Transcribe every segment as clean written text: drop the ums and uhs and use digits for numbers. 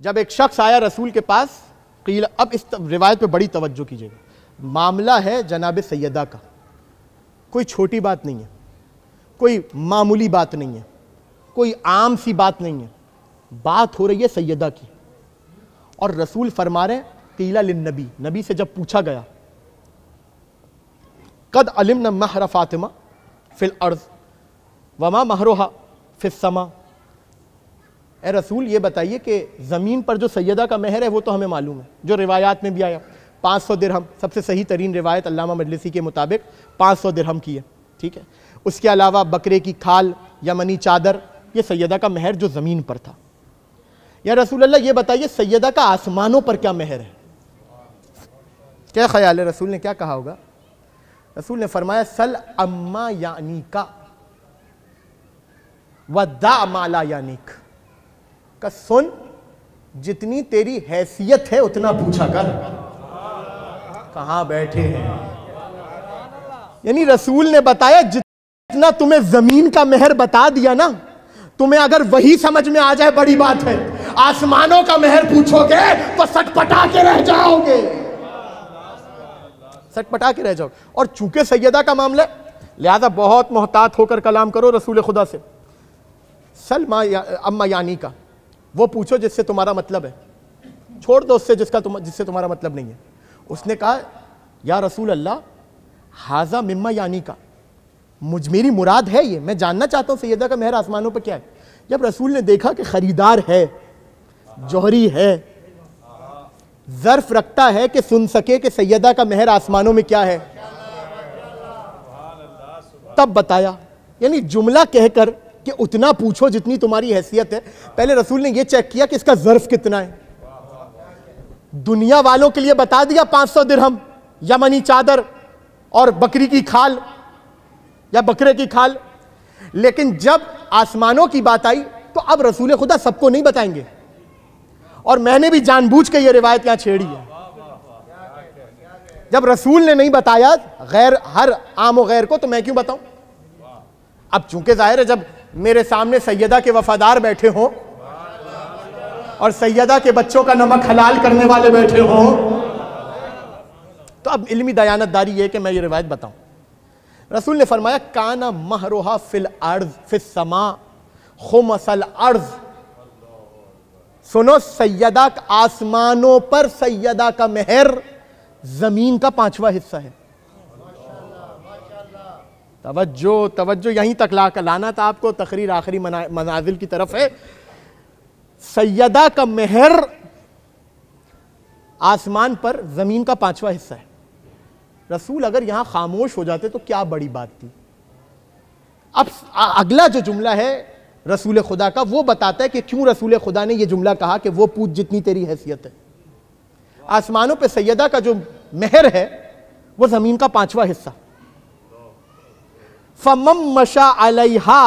जब एक शख्स आया रसूल के पास, कील, अब इस रिवायत पे बड़ी तवज्जो कीजिएगा, मामला है जनाब सैयदा का, कोई छोटी बात नहीं है, कोई मामूली बात नहीं है, कोई आम सी बात नहीं है, बात हो रही है सैयदा की। और रसूल फरमा रहे कीला लिन्नबी, नबी से जब पूछा गया, कद अलिमना महर फातिमा फिल अर्ज़ वमा महरोहा फिस समा। ए रसूल ये बताइए कि ज़मीन पर जो सैयदा का महर है वो तो हमें मालूम है, जो रिवायात में भी आया 500 दिरहम, सबसे सही तरीन रिवायत अल्लामा मजलिसी के मुताबिक 500 दिरहम की है, ठीक है। उसके अलावा बकरे की खाल, यमनी चादर, ये सैयदा का महर जो ज़मीन पर था। या रसूल अल्लाह ये बताइए सैयदा का आसमानों पर क्या महर है? क्या ख्याल है, रसूल ने क्या कहा होगा? रसूल ने फरमाया सल अम्मा यानी का वदा माला यानिक का, सुन जितनी तेरी हैसियत है उतना पूछा कर। कहां बैठे हैं? यानी रसूल ने बताया जितना तुम्हें जमीन का महर बता दिया ना, तुम्हें अगर वही समझ में आ जाए बड़ी बात है, आसमानों का महर पूछोगे तो सटपटा के रह जाओगे, सटपटा के रह जाओगे। और चूंकि सैयदा का मामला, लिहाजा बहुत मोहतात होकर कलाम करो रसूल खुदा से। सलमा अम्मा यानी का, वो पूछो जिससे तुम्हारा मतलब है, छोड़ दो उससे जिससे तुम्हारा मतलब नहीं है। उसने कहा या रसूल अल्लाह हाजा मिम्मा यानी का, मेरी मुराद है ये, मैं जानना चाहता हूँ सैयदा का महर आसमानों पर क्या है। जब रसूल ने देखा कि खरीदार है, जौहरी है, ज़र्फ रखता है कि सुन सके कि सैयदा का महर आसमानों में क्या है, तब बताया। यानी जुमला कहकर कि उतना पूछो जितनी तुम्हारी हैसियत है, पहले रसूल ने यह चेक किया कि इसका ज़र्फ कितना है। दुनिया वालों के लिए बता दिया 500 दिरहम, यमनी चादर और बकरी की खाल या बकरे की खाल, लेकिन जब आसमानों की बात आई तो अब रसूल खुदा सबको नहीं बताएंगे। और मैंने भी जानबूझ के ये रिवायत यहां छेड़ी है। जब रसूल ने नहीं बताया गैर हर आम और गैर को, तो मैं क्यों बताऊं? अब चूंकि जाहिर है जब मेरे सामने सैयदा के वफादार बैठे हों और सैयदा के बच्चों का नमक हलाल करने वाले बैठे हों, तो अब इल्मी दयानतदारी है कि मैं ये रिवायत बताऊं। रसूल ने फरमाया काना महरोहा फिल अर्ज फिस समा खुमसल अर्ज। सुनो, सैयदा आसमानों पर सैयदा का महर जमीन का 5वां हिस्सा है। तवज्जो तवज्जो, यहीं तक लाना था आपको, तकरीर आखिरी मनाजिल की तरफ है। सैयदा का महर आसमान पर जमीन का 5वां हिस्सा है। रसूल अगर यहां खामोश हो जाते तो क्या बड़ी बात थी। अब अगला जो जुमला है रसूल खुदा का, वो बताता है कि क्यों रसूल खुदा ने यह जुमला कहा कि वो पूछ जितनी तेरी हैसियत है। आसमानों पे सैयदा का जो महर है वो जमीन का 5वां हिस्सा। फमम मशा अलैहा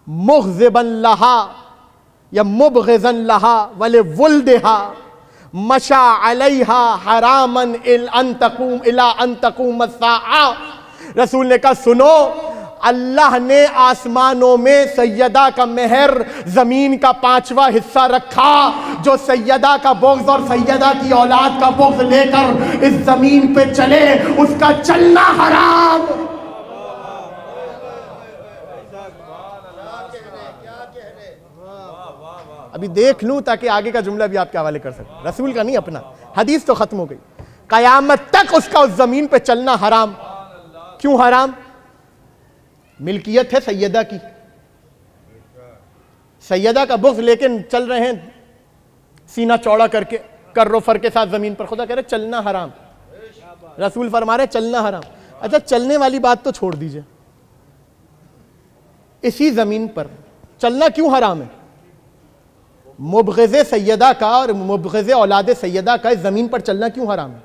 मुग़ज़िबन लहा या मुबग़िज़न लहा वले वुल्दहा मशा अलैहा हरामन इला अन तक़ूम अस्साआ। रसूल ने कहा सुनो, अल्लाह ने आसमानों में सैयदा का महर जमीन का 5वां हिस्सा रखा। जो सैयदा का बुग़्ज़ और सैयदा की औलाद का बुग़्ज़ लेकर इस जमीन पे चले, उसका चलना हराम। अभी देख लूं ताकि आगे का जुमला भी आपके हवाले कर सकते, रसूल का नहीं अपना। हदीस तो खत्म हो गई। कयामत तक उसका उस जमीन पे चलना हराम। क्यों हराम? मिल्कियत है सैयदा की, सैयदा का बुग़्ज़ लेकिन चल रहे हैं सीना चौड़ा करके, कर्रो फर के साथ जमीन पर। खुदा कह रहे चलना हराम, रसूल फरमा रहे चलना हराम। अच्छा, चलने वाली बात तो छोड़ दीजिए, इसी जमीन पर चलना क्यों हराम है? मुबग़िज़े सैयदा का और मुबग़िज़े औलाद सैयदा का इस जमीन पर चलना क्यों हराम है?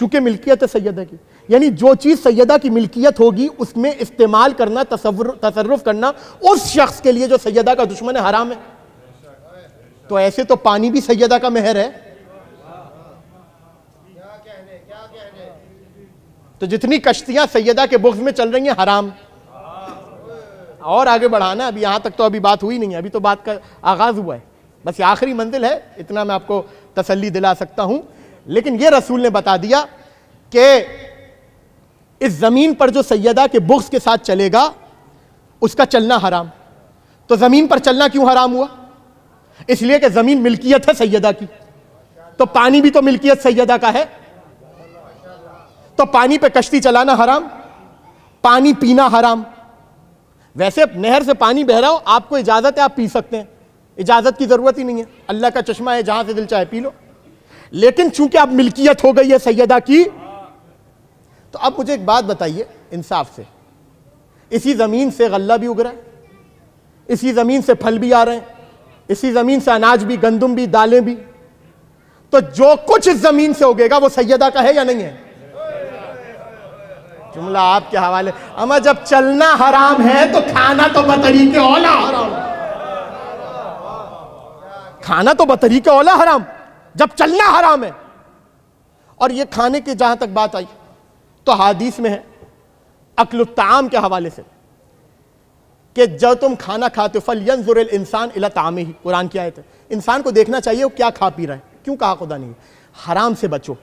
क्योंकि मिल्कियत है सैयदा की। यानी जो चीज सैयदा की मिल्कियत होगी उसमें इस्तेमाल करना, तसर्रुफ करना उस शख्स के लिए जो सैयदा का दुश्मन है, हराम है। तो ऐसे तो पानी भी सैयदा का महर है। तो जितनी कश्तियां सैयदा के बुग़्ज़ में चल रही हैं, हराम। और आगे बढ़ाना, अभी यहां तक तो अभी बात हुई नहीं है, अभी तो बात का आगाज हुआ है। बस ये आखिरी मंजिल है, इतना मैं आपको तसल्ली दिला सकता हूं। लेकिन ये रसूल ने बता दिया कि इस जमीन पर जो सैयदा के बुग़्ज़ के साथ चलेगा उसका चलना हराम। तो जमीन पर चलना क्यों हराम हुआ? इसलिए कि जमीन मिल्कियत है सैयदा की, तो पानी भी तो मिल्कियत सैयदा का है, तो पानी पे कश्ती चलाना हराम, पानी पीना हराम। वैसे नहर से पानी बह रहा हो, आपको इजाजत है, आप पी सकते हैं, इजाजत की जरूरत ही नहीं है, अल्लाह का चश्मा है, जहां से दिल चाहे पी लो। लेकिन चूंकि अब मिल्कियत हो गई है सैयदा की, तो अब मुझे एक बात बताइए इंसाफ से, इसी जमीन से गल्ला भी उग रहा है, इसी जमीन से फल भी आ रहे हैं, इसी जमीन से अनाज भी, गंदुम भी, दालें भी, तो जो कुछ इस जमीन से उगेगा वो सैयदा का है या नहीं है? जुमला आपके हवाले। अमा जब चलना हराम है तो खाना तो बतरीके औला हराम, खाना तो बतरीके औला हराम, जब चलना हराम है। और ये खाने की जहां तक बात आई तो हादीस में है अक्लुत ताम के हवाले से कि जब तुम खाना खाते हो फल यंजुरिल इंसान इला तामिही, कुरान की आयत है, इंसान को देखना चाहिए वो क्या खा पी रहा है। क्यों कहा खुदा ने? हराम से बचो।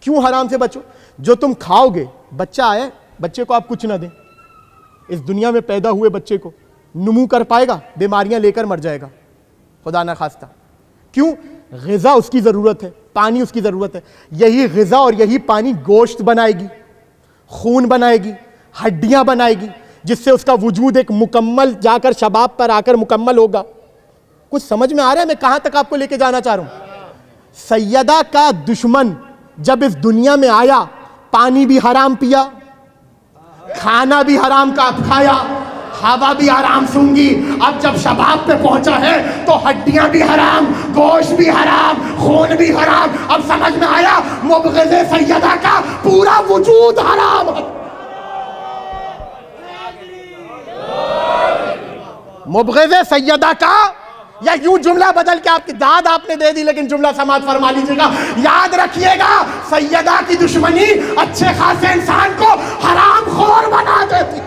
क्यों हराम से बचो? जो तुम खाओगे, बच्चा आए, बच्चे को आप कुछ ना दें, इस दुनिया में पैदा हुए बच्चे को नुमू कर पाएगा? बीमारियां लेकर मर जाएगा, खुदा ना खास्ता। क्यों? ग़िज़ा उसकी ज़रूरत है, पानी उसकी ज़रूरत है। यही ग़िज़ा और यही पानी गोश्त बनाएगी, खून बनाएगी, हड्डियां बनाएगी, जिससे उसका वजूद एक मुकम्मल जाकर शबाब पर आकर मुकम्मल होगा। कुछ समझ में आ रहा है मैं कहां तक आपको लेके जाना चाह रहा हूं? सैयदा का दुश्मन जब इस दुनिया में आया, पानी भी हराम पिया, खाना भी हराम का खाया, हवा भी हराम सूंघी। अब जब शबाब पे पहुंचा है तो हड्डियां भी हराम, गोश्त भी हराम, खून भी हराम। अब समझ में आया, मुबग़िज़े सैयदा का पूरा वजूद हराम। मुबग़िज़े सैयदा का, या यूं जुमला बदल के आपकी दाद आपने दे दी, लेकिन जुमला समाज फरमा लीजिएगा, याद रखिएगा सैयदा की दुश्मनी अच्छे खासे इंसान को हराम खोर बना देती,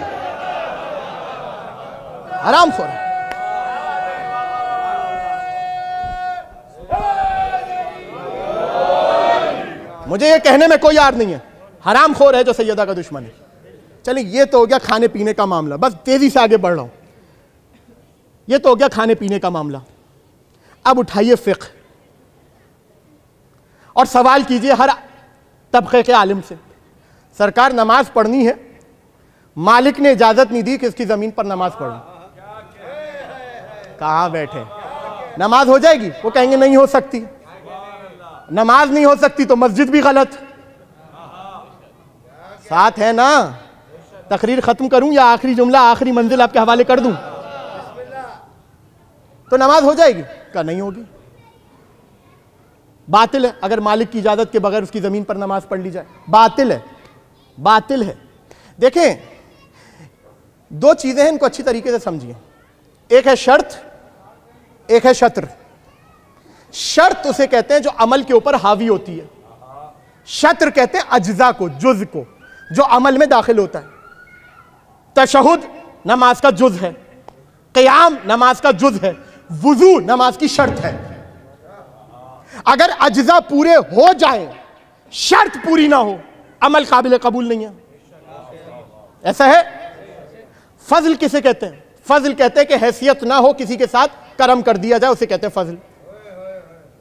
हराम खोर। मुझे ये कहने में कोई यार नहीं है, हराम खोर है जो सैयदा का दुश्मन है। चलिए ये तो हो गया खाने पीने का मामला, बस तेजी से आगे बढ़ रहा हूं। ये तो हो गया खाने पीने का मामला। अब उठाइए फ़िक़्ह और सवाल कीजिए हर तबके के आलिम से, सरकार नमाज पढ़नी है, मालिक ने इजाजत नहीं दी कि इसकी जमीन पर नमाज पढ़ो, कहां बैठे? नमाज हो जाएगी? वो कहेंगे नहीं हो सकती। नमाज नहीं हो सकती तो मस्जिद भी गलत। साथ है ना? तकरीर खत्म करूं या आखिरी जुमला, आखिरी मंजिल आपके हवाले कर दूं? तो नमाज हो जाएगी? क्या नहीं होगी? बातिल है अगर मालिक की इजाजत के बगैर उसकी जमीन पर नमाज पढ़ ली जाए, बातिल है, बातिल है। देखें, दो चीजें हैं, इनको अच्छी तरीके से समझिए। एक है शर्त, एक है शत्र। शर्त उसे कहते हैं जो अमल के ऊपर हावी होती है, शत्र कहते हैं अज्जा को, जुज को, जो अमल में दाखिल होता है। तशहुद नमाज का जुज है, क़ियाम नमाज का जुज है, वुजू नमाज की शर्त है। अगर अज्जा पूरे हो जाए, शर्त पूरी ना हो, अमल काबिल कबूल नहीं है। ऐसा है। फजल किसे कहते हैं? फजल कहते हैं कि हैसियत ना हो किसी के साथ, करम कर दिया जाए, उसे कहते हैं फजल।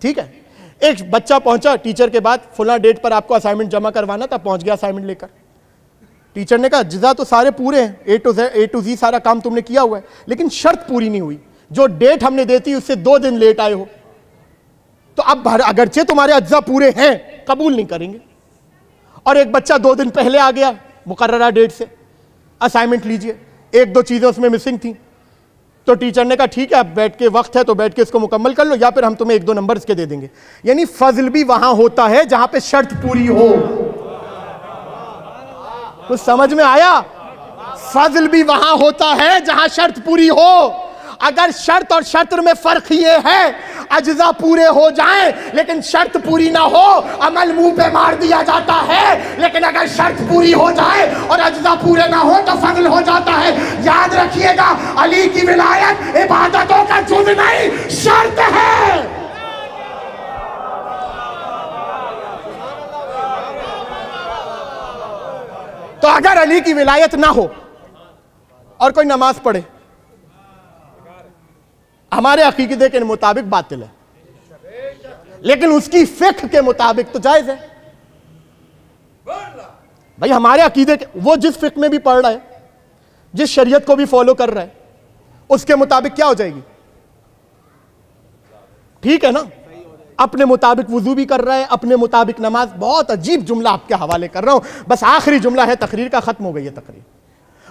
ठीक है। एक बच्चा पहुंचा टीचर के बाद, फुला डेट पर आपको असाइनमेंट जमा करवाना था, पहुंच गया असाइनमेंट लेकर। टीचर ने कहा अज्जा तो सारे पूरे हैं, ए टू जी सारा काम तुमने किया हुआ है, लेकिन शर्त पूरी नहीं हुई, जो डेट हमने देती उससे 2 दिन लेट आए हो, तो अब अगरचे तुम्हारे अज्जा पूरे हैं, कबूल नहीं करेंगे। और एक बच्चा 2 दिन पहले आ गया मुकर्ररा डेट से, असाइनमेंट लीजिए, 1-2 चीजें उसमें मिसिंग थी, तो टीचर ने कहा ठीक है, अब बैठ के वक्त है तो बैठ के इसको मुकम्मल कर लो, या फिर हम तुम्हें 1-2 नंबर इसके दे देंगे। यानी फजल भी वहां होता है जहां पे शर्त पूरी हो। कुछ समझ में आया? फजल भी वहां होता है जहां शर्त पूरी हो। अगर शर्त और शर्त में फर्क ये है, अज्जा पूरे हो जाएं लेकिन शर्त पूरी ना हो, अमल मुंह पे मार दिया जाता है। लेकिन अगर शर्त पूरी हो जाए और अज्जा पूरे ना हो तो फजल हो जाता है। याद रखिएगा, अली की विलायत इबादतों का जुज़ नहीं, शर्त है। तो अगर अली की विलायत ना हो और कोई नमाज पढ़े, हमारे अकीदे के मुताबिक बातिल है, लेकिन उसकी फिक्र के मुताबिक तो जायज है। भाई हमारे अकीदे के, वो जिस फिक्र में भी पढ़ रहा है, जिस शरीयत को भी फॉलो कर रहा है, उसके मुताबिक क्या हो जाएगी? ठीक है ना? अपने मुताबिक वुजू भी कर रहा है, अपने मुताबिक नमाज। बहुत अजीब जुमला आपके हवाले कर रहा हूं, बस आखिरी जुमला है तकरीर का, खत्म हो गई है तकरीर।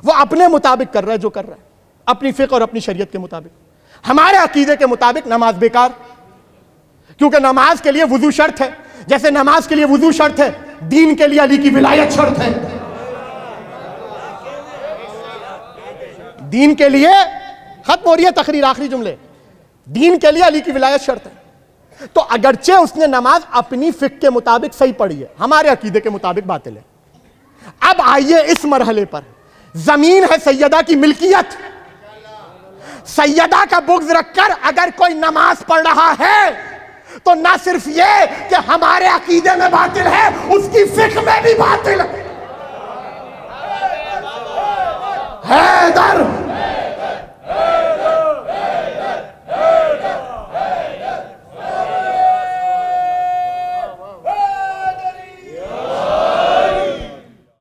वो अपने मुताबिक कर रहा है जो कर रहा है, अपनी फिक्र और अपनी शरीयत के मुताबिक। हमारे अकीदे के मुताबिक नमाज बेकार, क्योंकि नमाज के लिए वुजू शर्त है। जैसे नमाज के लिए वुजू शर्त है, दीन के लिए अली की विलायत शर्त है। दीन के लिए, खत्म हो रही है तकरीर, आखिरी जुमले, दीन के लिए अली की विलायत शर्त है। तो अगरचे उसने नमाज अपनी फिक्र के मुताबिक सही पढ़ी है, हमारे अकीदे के मुताबिक बातिल है। अब आइए इस मरहले पर, जमीन है सैयदा की मिल्कियत, सैयदा का बुग़्ज़ रखकर अगर कोई नमाज पढ़ रहा है तो ना सिर्फ ये कि हमारे अकीदे में बातिल है, उसकी फिक्र में भी बातिल है। हैदर